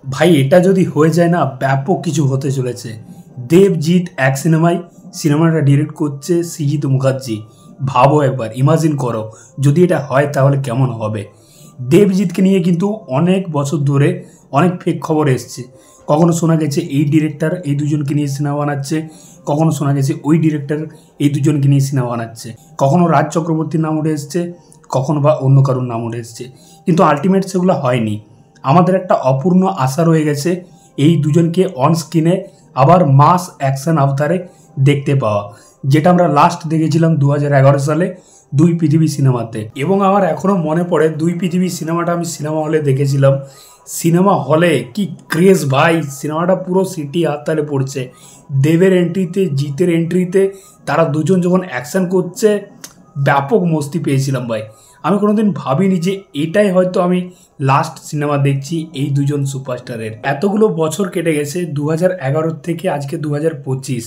ভাই এটা যদি হয়ে যায় না, ব্যাপক কিছু হতে চলেছে। দেবজিৎ এক সিনেমাটা ডিরেক্ট করছে সৃজিত মুখার্জি। ভাবো একবার, ইমাজিন করো যদি এটা হয় তাহলে কেমন হবে। দেবজিৎকে নিয়ে কিন্তু অনেক বছর ধরে অনেক ফেক খবর এসছে। কখনো শোনা গেছে এই ডিরেক্টর এই দুজনকে নিয়ে সিনেমা বানাচ্ছে, কখনো শোনা গেছে ওই ডিরেক্টর এই দুজনকে নিয়ে সিনেমা বানাচ্ছে, কখনো রাজ চক্রবর্তীর নাম উঠে এসছে, কখনো বা অন্য কারোর নাম উঠে এসছে, কিন্তু আলটিমেট সেগুলো হয়নি। আমাদের একটা অপূর্ণ আশা রয়ে গেছে এই দুজনকে অন স্ক্রিনে আবার মাস অ্যাকশন আবতারে দেখতে পাওয়া, যেটা আমরা লাস্ট দেখেছিলাম 2011 সালে দুই পৃথিবী সিনেমাতে। এবং আমার এখনও মনে পড়ে দুই পৃথিবী সিনেমাটা আমি সিনেমা হলে দেখেছিলাম। সিনেমা হলে কি ক্রেজ ভাই, সিনেমাটা পুরো সিটি হাততালে পড়ছে। দেবের এন্ট্রিতে জিতের এন্ট্রিতে তারা দুজন যখন অ্যাকশন করছে ব্যাপক মস্তি পেয়েছিলাম ভাই। আমি কোনোদিন ভাবিনি যে এটাই হয়তো আমি লাস্ট সিনেমা দেখছি এই দুজন সুপারস্টারের। এতগুলো বছর কেটে গেছে, 2011 থেকে আজকে 2025,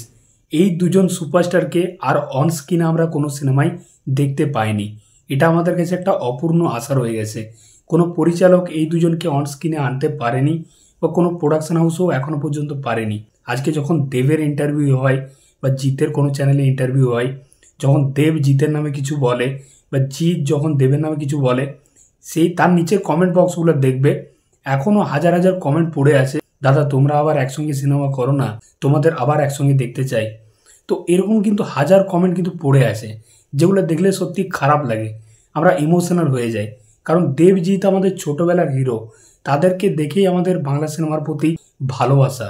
এই দুজন সুপারস্টারকে আর অন স্ক্রিনে আমরা কোনো সিনেমায় দেখতে পাইনি। এটা আমাদের কাছে একটা অপূর্ণ আশা রয়ে গেছে। কোনো পরিচালক এই দুজনকে অন স্ক্রিনে আনতে পারেনি বা কোনো প্রোডাকশন হাউসও এখনও পর্যন্ত পারেনি। আজকে যখন দেবের ইন্টারভিউ হয় বা জিতের কোনো চ্যানেলে ইন্টারভিউ হয়, যখন দেব জিতের নামে কিছু বলে বা জিৎ যখন দেবের নামে কিছু বলে, সেই তার নিচের কমেন্ট বক্সগুলো দেখবে এখনও হাজার হাজার কমেন্ট পড়ে আছে, দাদা তোমরা আবার একসঙ্গে সিনেমা করো না, তোমাদের আবার একসঙ্গে দেখতে চাই। তো এরকম কিন্তু হাজার কমেন্ট কিন্তু পড়ে আছে, যেগুলো দেখলে সত্যি খারাপ লাগে, আমরা ইমোশনাল হয়ে যাই। কারণ দেবজিৎ আমাদের ছোটোবেলার হিরো, তাদেরকে দেখেই আমাদের বাংলা সিনেমার প্রতি ভালোবাসা,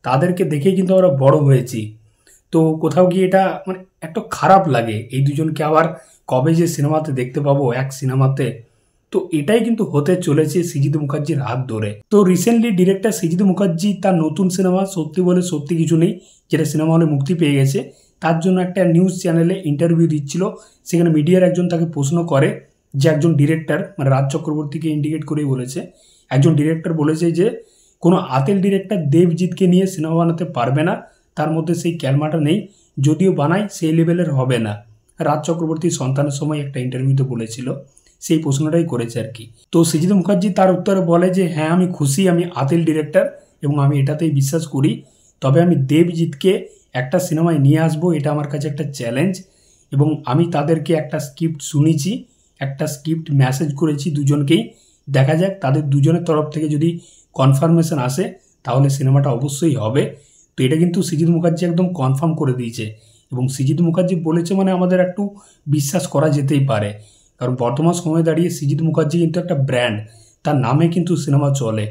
তাদেরকে দেখেই কিন্তু আমরা বড় হয়েছি। তো কোথাও গিয়ে এটা মানে একটা খারাপ লাগে, এই দুজনকে আবার কবে যে সিনেমাতে দেখতে পাবো এক সিনেমাতে। তো এটাই কিন্তু হতে চলেছে সৃজিত মুখার্জির হাত ধরে। তো রিসেন্টলি ডিরেক্টর সৃজিত মুখার্জি তার নতুন সিনেমা সত্যি বলে সত্যি কিছু নেই, যেটা সিনেমা হলে মুক্তি পেয়ে গেছে, তার জন্য একটা নিউজ চ্যানেলে ইন্টারভিউ দিচ্ছিল। সেখানে মিডিয়ার একজন তাকে প্রশ্ন করে যে একজন ডিরেক্টর, মানে রাজ চক্রবর্তীকে ইন্ডিকেট করেই বলেছে, একজন ডিরেক্টর বলেছে যে কোনো আতেল ডিরেক্টর দেবজিৎকে নিয়ে সিনেমা বানাতে পারবে না, তার মধ্যে সেই ক্যালমাটা নেই, যদিও বানায় সেই লেভেলের হবে না। রাজ চক্রবর্তীর সন্তানের সময় একটা ইন্টারভিউতে বলেছিল, সেই প্রশ্নটাই করেছে আর কি। তো সৃজিত মুখার্জি তার উত্তরে বলে যে হ্যাঁ আমি খুশি, আমি আতেল ডিরেক্টর এবং আমি এটাতেই বিশ্বাস করি, তবে আমি দেবজিৎকে একটা সিনেমায় নিয়ে আসবো, এটা আমার কাছে একটা চ্যালেঞ্জ। এবং আমি তাদেরকে একটা স্ক্রিপ্ট শুনিয়েছি, একটা স্ক্রিপ্ট মেসেজ করেছি দুজনকেই, দেখা যাক তাদের দুজনের তরফ থেকে যদি কনফার্মেশন আসে তাহলে সিনেমাটা অবশ্যই হবে। তো এটা কিন্তু সৃজিত মুখার্জি একদম কনফার্ম করে দিয়েছে। এবং সৃজিত মুখার্জি বলেছে মানে আমাদের একটু বিশ্বাস করা যেতেই পারে, কারণ বর্তমান সময়ে দাঁড়িয়ে সৃজিত মুখার্জি কিন্তু একটা ব্র্যান্ড, তার নামে কিন্তু সিনেমা চলে।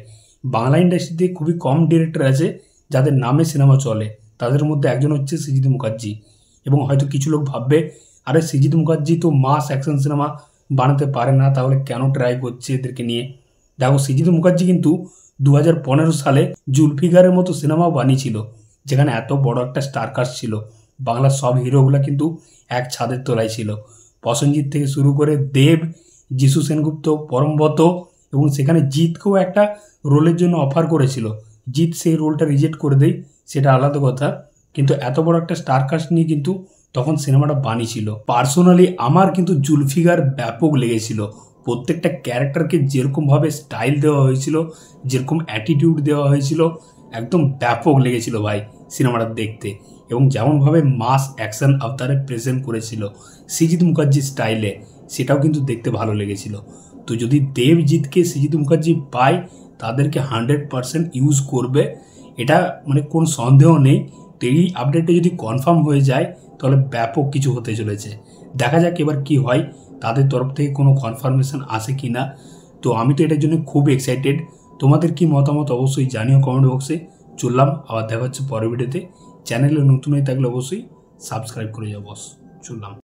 বাংলা ইন্ডাস্ট্রিতে খুবই কম ডিরেক্টর আছে যাদের নামে সিনেমা চলে, তাদের মধ্যে একজন হচ্ছে সৃজিত মুখার্জি। এবং হয়তো কিছু লোক ভাববে আরে সৃজিত মুখার্জি তো মাস অ্যাকশন সিনেমা বানাতে পারে না, তাহলে কেন ট্রাই করছে এদেরকে নিয়ে। দেখো সৃজিত মুখার্জি কিন্তু 2015 সালে জুলফিকারের মতো সিনেমাও বানিয়েছিল, যেখানে এত বড় একটা স্টারকাস্ট ছিল, বাংলার সব হিরোগুলো কিন্তু এক ছাদের তলায় ছিল, প্রসেনজিৎ থেকে শুরু করে দেব, যিশু সেনগুপ্ত, পরমব্রত, এবং সেখানে জিতকেও একটা রোলের জন্য অফার করেছিল, জিত সেই রোলটা রিজেক্ট করে দেয়, সেটা আলাদা কথা, কিন্তু এত বড় একটা স্টারকাস্ট নিয়ে কিন্তু তখন সিনেমাটা বানিয়েছিল। পার্সোনালি আমার কিন্তু জুলফিকার ব্যাপক লেগেছিল, প্রত্যেকটা ক্যারেক্টারকে যেরকমভাবে স্টাইল দেওয়া হয়েছিল, যেরকম অ্যাটিটিউড দেওয়া হয়েছিল, একদম ব্যাপক লেগেছিল ভাই সিনেমাটা দেখতে। এবং যেমনভাবে মাস অ্যাকশন আবতারে প্রেজেন্ট করেছিল সৃজিত মুখার্জির স্টাইলে, সেটাও কিন্তু দেখতে ভালো লেগেছিল। তো যদি দেবজিৎকে সৃজিত মুখার্জি পায় তাদেরকে 100% ইউজ করবে, এটা মানে কোনো সন্দেহ নেই। তো এই আপডেটটা যদি কনফার্ম হয়ে যায় তাহলে ব্যাপক কিছু হতে চলেছে। দেখা যাক এবার কি হয়, তাদের তরফ থেকে কোনো কনফার্মেশন আসে কি না। তো আমি তো এটার জন্য খুব এক্সাইটেড। তোমাদের কি মতামত অবশ্যই জানিও কমেন্ট বক্সে। চললাম, আবার দেখা হচ্ছে পরের ভিডিওতে। চ্যানেলে নতুন হয়ে থাকলে অবশ্যই সাবস্ক্রাইব করে যাও বস। চললাম।